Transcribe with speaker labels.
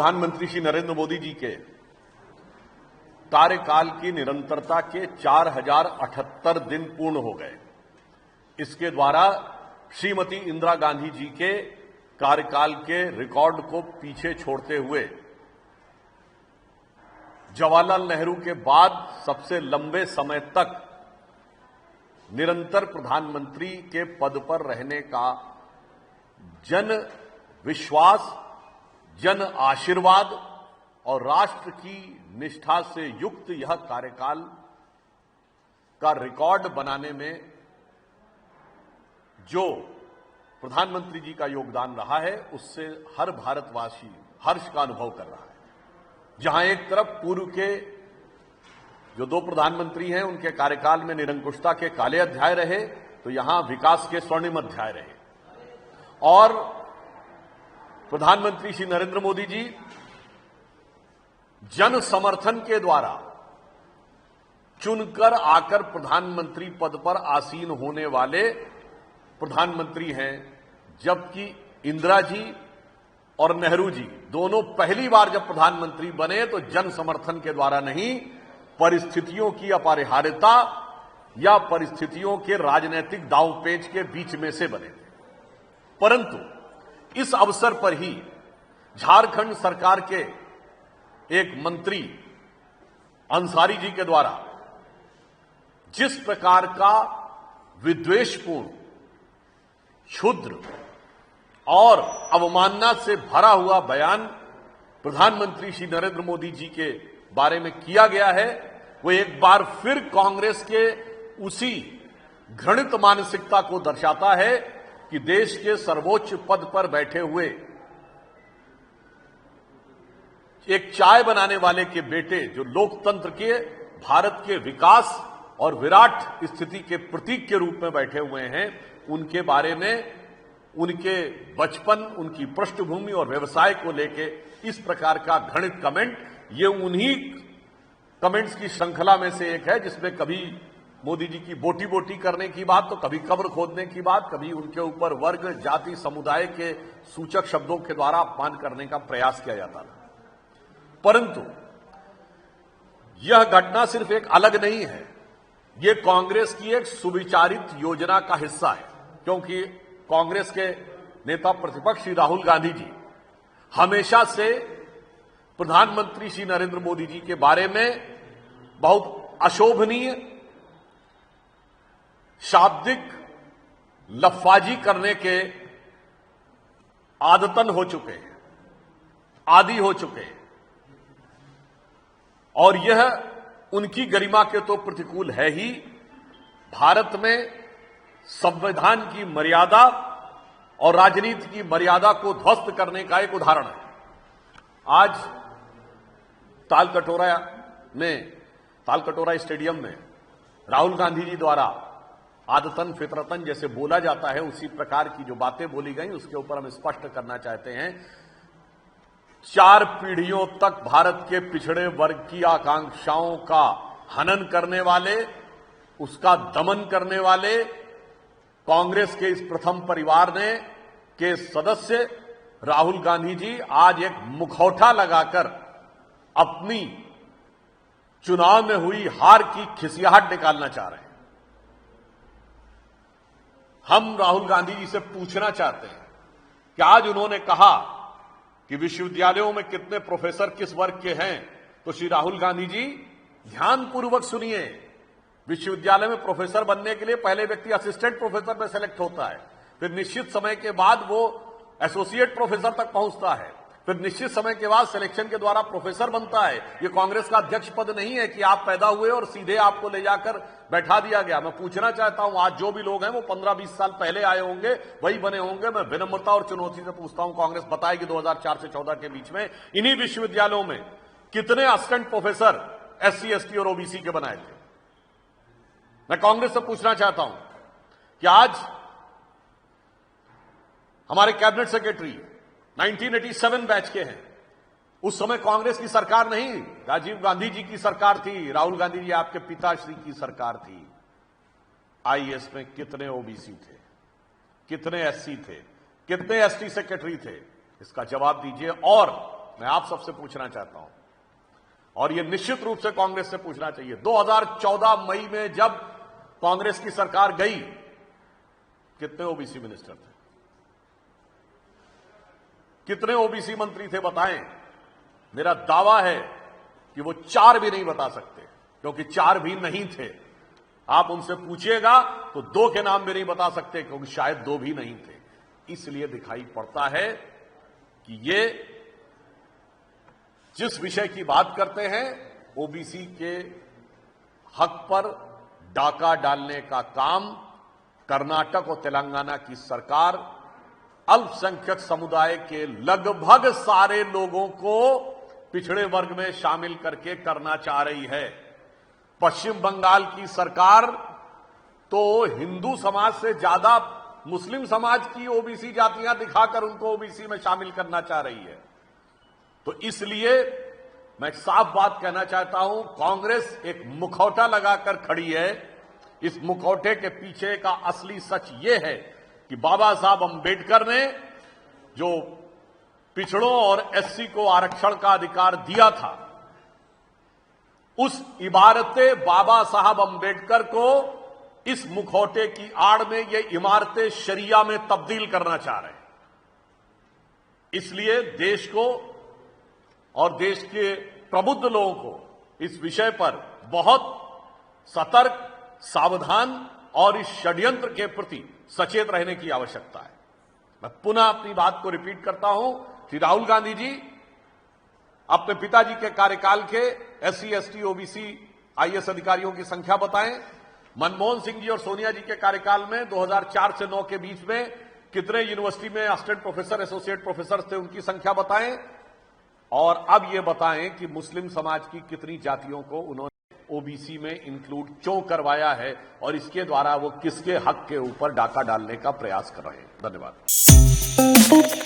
Speaker 1: प्रधानमंत्री श्री नरेंद्र मोदी जी के कार्यकाल की निरंतरता के 4078 दिन पूर्ण हो गए। इसके द्वारा श्रीमती इंदिरा गांधी जी के कार्यकाल के रिकॉर्ड को पीछे छोड़ते हुए जवाहरलाल नेहरू के बाद सबसे लंबे समय तक निरंतर प्रधानमंत्री के पद पर रहने का जन विश्वास, जन आशीर्वाद और राष्ट्र की निष्ठा से युक्त यह कार्यकाल का रिकॉर्ड बनाने में जो प्रधानमंत्री जी का योगदान रहा है, उससे हर भारतवासी हर्ष का अनुभव कर रहा है। जहां एक तरफ पूर्व के जो दो प्रधानमंत्री हैं, उनके कार्यकाल में निरंकुशता के काले अध्याय रहे, तो यहां विकास के स्वर्णिम अध्याय रहे। और प्रधानमंत्री श्री नरेंद्र मोदी जी जन समर्थन के द्वारा चुनकर आकर प्रधानमंत्री पद पर आसीन होने वाले प्रधानमंत्री हैं, जबकि इंदिरा जी और नेहरू जी दोनों पहली बार जब प्रधानमंत्री बने तो जन समर्थन के द्वारा नहीं, परिस्थितियों की अपरिहार्यता या परिस्थितियों के राजनीतिक दांवपेच के बीच में से बने थे। परंतु इस अवसर पर ही झारखंड सरकार के एक मंत्री अंसारी जी के द्वारा जिस प्रकार का विद्वेषपूर्ण, क्षुद्र और अवमानना से भरा हुआ बयान प्रधानमंत्री श्री नरेंद्र मोदी जी के बारे में किया गया है, वो एक बार फिर कांग्रेस के उसी घृणित मानसिकता को दर्शाता है कि देश के सर्वोच्च पद पर बैठे हुए एक चाय बनाने वाले के बेटे, जो लोकतंत्र के, भारत के विकास और विराट स्थिति के प्रतीक के रूप में बैठे हुए हैं, उनके बारे में उनके बचपन, उनकी पृष्ठभूमि और व्यवसाय को लेके इस प्रकार का घृणित कमेंट, ये उन्हीं कमेंट्स की श्रृंखला में से एक है जिसमें कभी मोदी जी की बोटी बोटी करने की बात, तो कभी कब्र खोदने की बात, कभी उनके ऊपर वर्ग, जाति, समुदाय के सूचक शब्दों के द्वारा अपमान करने का प्रयास किया जाता था। परंतु यह घटना सिर्फ एक अलग नहीं है, यह कांग्रेस की एक सुविचारित योजना का हिस्सा है, क्योंकि कांग्रेस के नेता प्रतिपक्ष श्री राहुल गांधी जी हमेशा से प्रधानमंत्री श्री नरेंद्र मोदी जी के बारे में बहुत अशोभनीय शाब्दिक लफाजी करने के आदतन हो चुके हैं, आदी हो चुके हैं, और यह उनकी गरिमा के तो प्रतिकूल है ही, भारत में संविधान की मर्यादा और राजनीति की मर्यादा को ध्वस्त करने का एक उदाहरण है। आज तालकटोरा स्टेडियम में राहुल गांधी जी द्वारा आदतन फितरतन जैसे बोला जाता है, उसी प्रकार की जो बातें बोली गई, उसके ऊपर हम स्पष्ट करना चाहते हैं। 4 पीढ़ियों तक भारत के पिछड़े वर्ग की आकांक्षाओं का हनन करने वाले, उसका दमन करने वाले कांग्रेस के इस प्रथम परिवार के सदस्य राहुल गांधी जी आज एक मुखौटा लगाकर अपनी चुनाव में हुई हार की खिसियाहट निकालना चाह रहे हैं। हम राहुल गांधी जी से पूछना चाहते हैं कि आज उन्होंने कहा कि विश्वविद्यालयों में कितने प्रोफेसर किस वर्ग के हैं, तो श्री राहुल गांधी जी ध्यानपूर्वक सुनिए। विश्वविद्यालय में प्रोफेसर बनने के लिए पहले व्यक्ति असिस्टेंट प्रोफेसर में सेलेक्ट होता है, फिर निश्चित समय के बाद वो एसोसिएट प्रोफेसर तक पहुंचता है, फिर निश्चित समय के बाद सिलेक्शन के द्वारा प्रोफेसर बनता है। ये कांग्रेस का अध्यक्ष पद नहीं है कि आप पैदा हुए और सीधे आपको ले जाकर बैठा दिया गया। मैं पूछना चाहता हूं, आज जो भी लोग हैं वो 15-20 साल पहले आए होंगे, वही बने होंगे। मैं विनम्रता और चुनौती से पूछता हूं, कांग्रेस बताएगी 2004 से 14 के बीच में इन्हीं विश्वविद्यालयों में कितने असिस्टेंट प्रोफेसर SC, ST और OBC के बनाए थे? मैं कांग्रेस से पूछना चाहता हूं कि आज हमारे कैबिनेट सेक्रेटरी 1987 बैच के हैं। उस समय कांग्रेस की सरकार नहीं, राजीव गांधी जी की सरकार थी, राहुल गांधी जी आपके पिताश्री की सरकार थी। IAS में कितने OBC थे, कितने SC थे, कितने ST सेक्रेटरी थे? इसका जवाब दीजिए। और मैं आप सबसे पूछना चाहता हूं, और यह निश्चित रूप से कांग्रेस से पूछना चाहिए। 2014 मई में जब कांग्रेस की सरकार गई, कितने ओबीसी मिनिस्टर थे? कितने ओबीसी मंत्री थे बताएं? मेरा दावा है कि वो 4 भी नहीं बता सकते, क्योंकि 4 भी नहीं थे। आप उनसे पूछिएगा तो 2 के नाम भी नहीं बता सकते, क्योंकि शायद 2 भी नहीं थे। इसलिए दिखाई पड़ता है कि ये जिस विषय की बात करते हैं, ओबीसी के हक पर डाका डालने का काम कर्नाटक और तेलंगाना की सरकार अल्पसंख्यक समुदाय के लगभग सारे लोगों को पिछड़े वर्ग में शामिल करके करना चाह रही है। पश्चिम बंगाल की सरकार तो हिंदू समाज से ज्यादा मुस्लिम समाज की ओबीसी जातियां दिखाकर उनको ओबीसी में शामिल करना चाह रही है। तो इसलिए मैं एक साफ बात कहना चाहता हूं, कांग्रेस एक मुखौटा लगाकर खड़ी है। इस मुखौटे के पीछे का असली सच यह है कि बाबा साहब अंबेडकर ने जो पिछड़ों और एससी को आरक्षण का अधिकार दिया था, उस इबारते बाबा साहब अंबेडकर को इस मुखौटे की आड़ में ये इमारतें शरिया में तब्दील करना चाह रहे हैं। इसलिए देश को और देश के प्रबुद्ध लोगों को इस विषय पर बहुत सतर्क, सावधान और इस षड्यंत्र के प्रति सचेत रहने की आवश्यकता है। मैं पुनः अपनी बात को रिपीट करता हूं कि राहुल गांधी जी अपने पिताजी के कार्यकाल के एससी, एसटी, ओबीसी, आईएएस अधिकारियों की संख्या बताएं। मनमोहन सिंह जी और सोनिया जी के कार्यकाल में 2004 से 9 के बीच में कितने यूनिवर्सिटी में असिस्टेंट प्रोफेसर, एसोसिएट प्रोफेसर थे, उनकी संख्या बताएं। और अब यह बताएं कि मुस्लिम समाज की कितनी जातियों को उन्होंने ओबीसी में इंक्लूड क्यों करवाया है, और इसके द्वारा वो किसके हक के ऊपर डाका डालने का प्रयास कर रहे हैं। धन्यवाद।